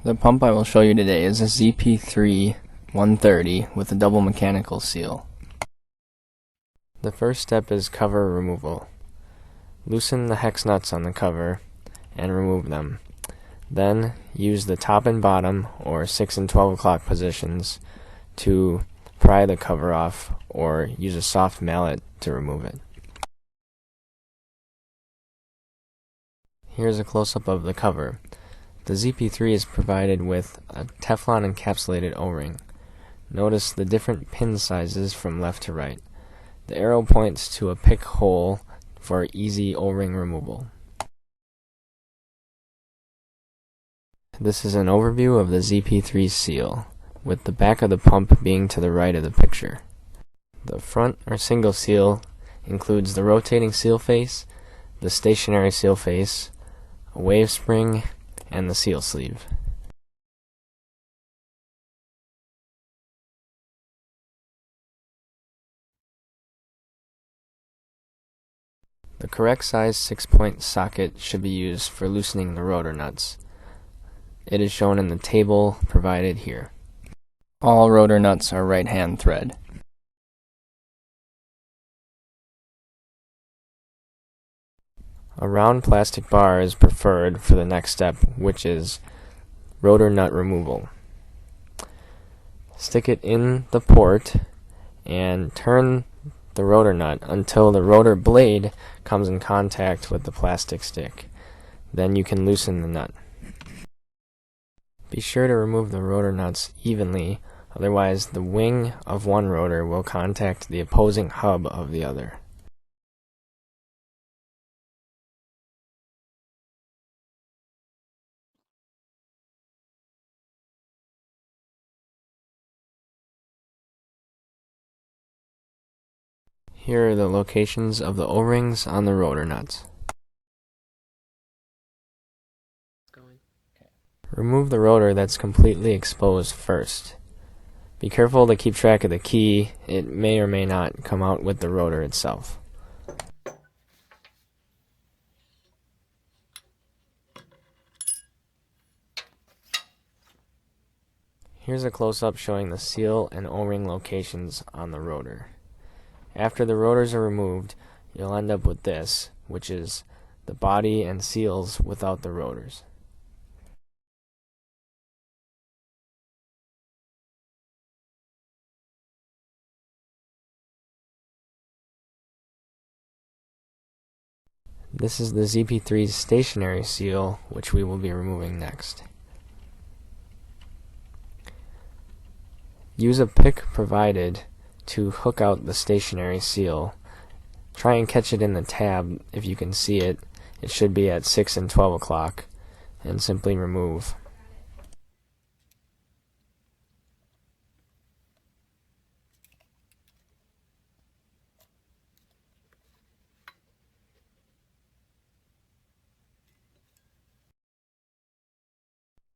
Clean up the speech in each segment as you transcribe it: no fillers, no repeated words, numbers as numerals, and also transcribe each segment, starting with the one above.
The pump I will show you today is a ZP3 130 with a double mechanical seal. The first step is cover removal. Loosen the hex nuts on the cover and remove them. Then use the top and bottom or 6 and 12 o'clock positions to pry the cover off, or use a soft mallet to remove it. Here's a close-up of the cover. The ZP3 is provided with a Teflon encapsulated O-ring. Notice the different pin sizes from left to right. The arrow points to a pick hole for easy O-ring removal. This is an overview of the ZP3 seal, with the back of the pump being to the right of the picture. The front or single seal includes the rotating seal face, the stationary seal face, a wave spring, and the seal sleeve. The correct size 6-point socket should be used for loosening the rotor nuts. It is shown in the table provided here. All rotor nuts are right-hand thread. A round plastic bar is preferred for the next step, which is rotor nut removal. Stick it in the port and turn the rotor nut until the rotor blade comes in contact with the plastic stick. Then you can loosen the nut. Be sure to remove the rotor nuts evenly, otherwise the wing of one rotor will contact the opposing hub of the other. Here are the locations of the O-rings on the rotor nuts. Remove the rotor that's completely exposed first. Be careful to keep track of the key. It may or may not come out with the rotor itself. Here's a close-up showing the seal and O-ring locations on the rotor. After the rotors are removed, you'll end up with this, which is the body and seals without the rotors. This is the ZP3's stationary seal, which we will be removing next. Use a pick provided to hook out the stationary seal. Try and catch it in the tab if you can see it. It should be at 6 and 12 o'clock, and simply remove.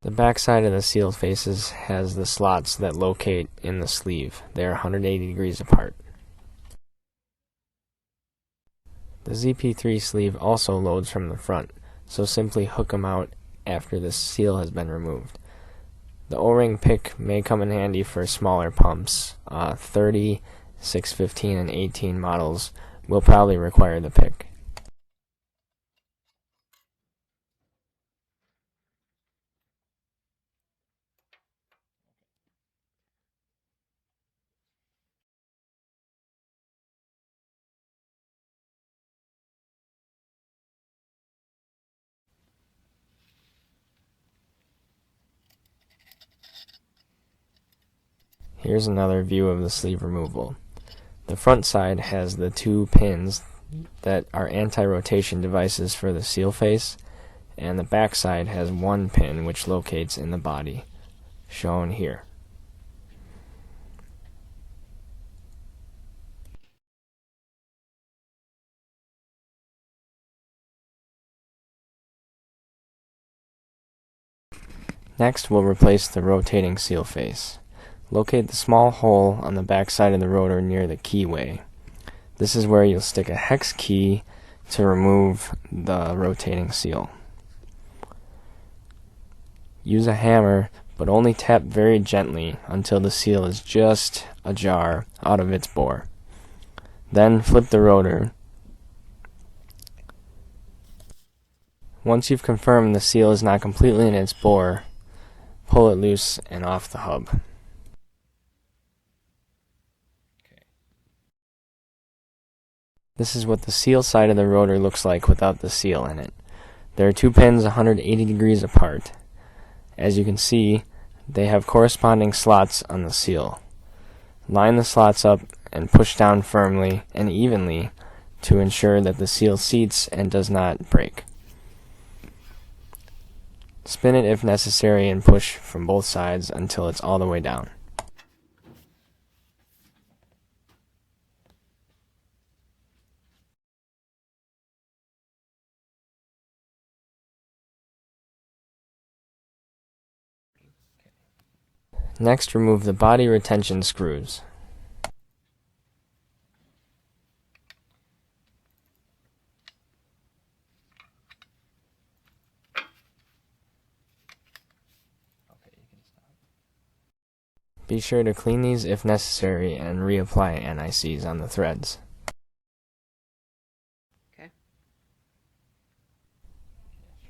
The back side of the seal faces has the slots that locate in the sleeve. They are 180 degrees apart. The ZP3 sleeve also loads from the front, so simply hook them out after the seal has been removed. The O-ring pick may come in handy for smaller pumps. 30, 615, and 18 models will probably require the pick. Here's another view of the sleeve removal. The front side has the 2 pins that are anti-rotation devices for the seal face, and the back side has 1 pin which locates in the body, shown here. Next, we'll replace the rotating seal face. Locate the small hole on the back side of the rotor near the keyway. This is where you'll stick a hex key to remove the rotating seal. Use a hammer, but only tap very gently until the seal is just ajar out of its bore. Then flip the rotor. Once you've confirmed the seal is not completely in its bore, pull it loose and off the hub. This is what the seal side of the rotor looks like without the seal in it. There are two pins 180 degrees apart. As you can see, they have corresponding slots on the seal. Line the slots up and push down firmly and evenly to ensure that the seal seats and does not break. Spin it if necessary and push from both sides until it's all the way down. Next, remove the body retention screws. Be sure to clean these if necessary and reapply NICs on the threads.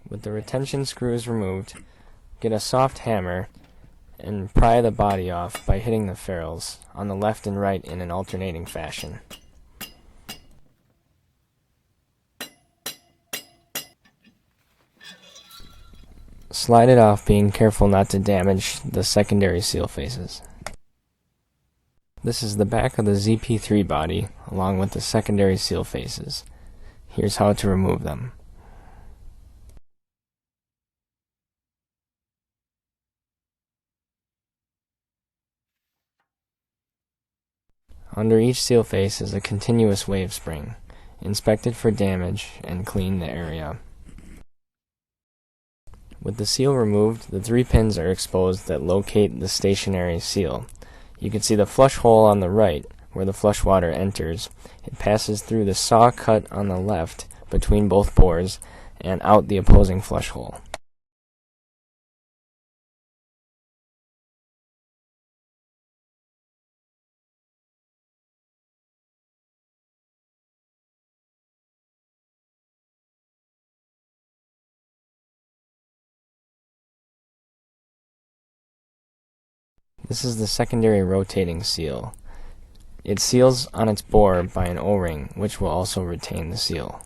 With the retention screws removed, get a soft hammer and pry the body off by hitting the ferrules on the left and right in an alternating fashion. Slide it off, being careful not to damage the secondary seal faces. This is the back of the ZP3 body along with the secondary seal faces. Here's how to remove them. Under each seal face is a continuous wave spring. Inspect it for damage and clean the area. With the seal removed, the 3 pins are exposed that locate the stationary seal. You can see the flush hole on the right, where the flush water enters. It passes through the saw cut on the left between both bores and out the opposing flush hole. This is the secondary rotating seal. It seals on its bore by an O-ring, which will also retain the seal.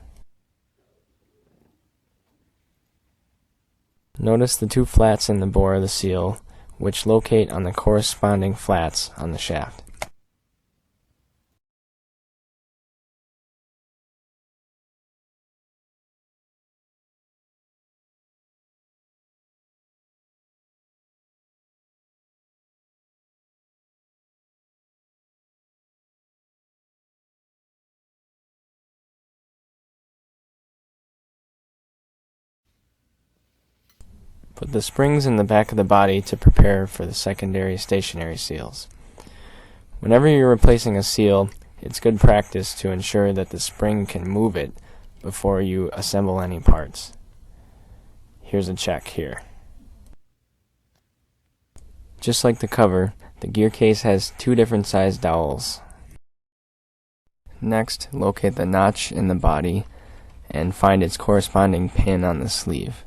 Notice the 2 flats in the bore of the seal, which locate on the corresponding flats on the shaft. Put the springs in the back of the body to prepare for the secondary stationary seals. Whenever you're replacing a seal, it's good practice to ensure that the spring can move it before you assemble any parts. Here's a check here. Just like the cover, the gear case has 2 different sized dowels. Next, locate the notch in the body and find its corresponding pin on the sleeve.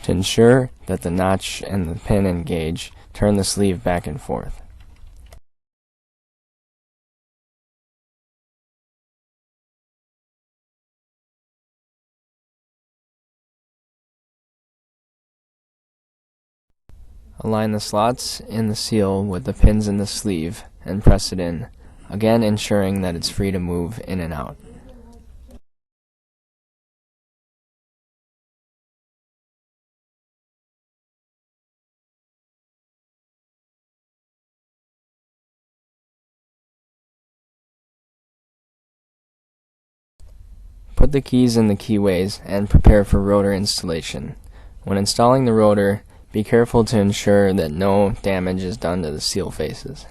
To ensure that the notch and the pin engage, turn the sleeve back and forth. Align the slots in the seal with the pins in the sleeve and press it in, again ensuring that it's free to move in and out. Put the keys in the keyways and prepare for rotor installation. When installing the rotor, be careful to ensure that no damage is done to the seal faces.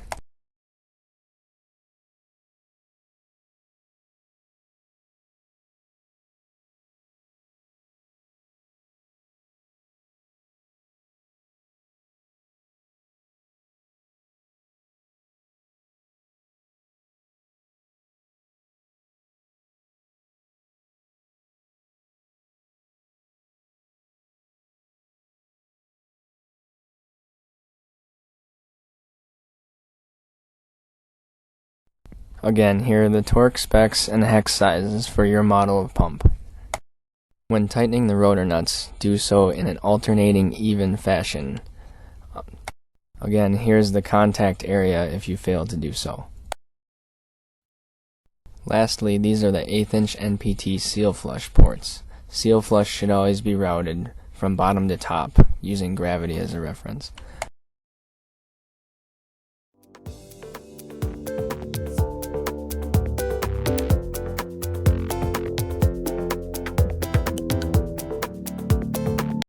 Again, here are the torque specs and hex sizes for your model of pump. When tightening the rotor nuts, do so in an alternating even fashion. Again, here's the contact area if you fail to do so. Lastly, these are the 1/8 inch NPT seal flush ports. Seal flush should always be routed from bottom to top, using gravity as a reference.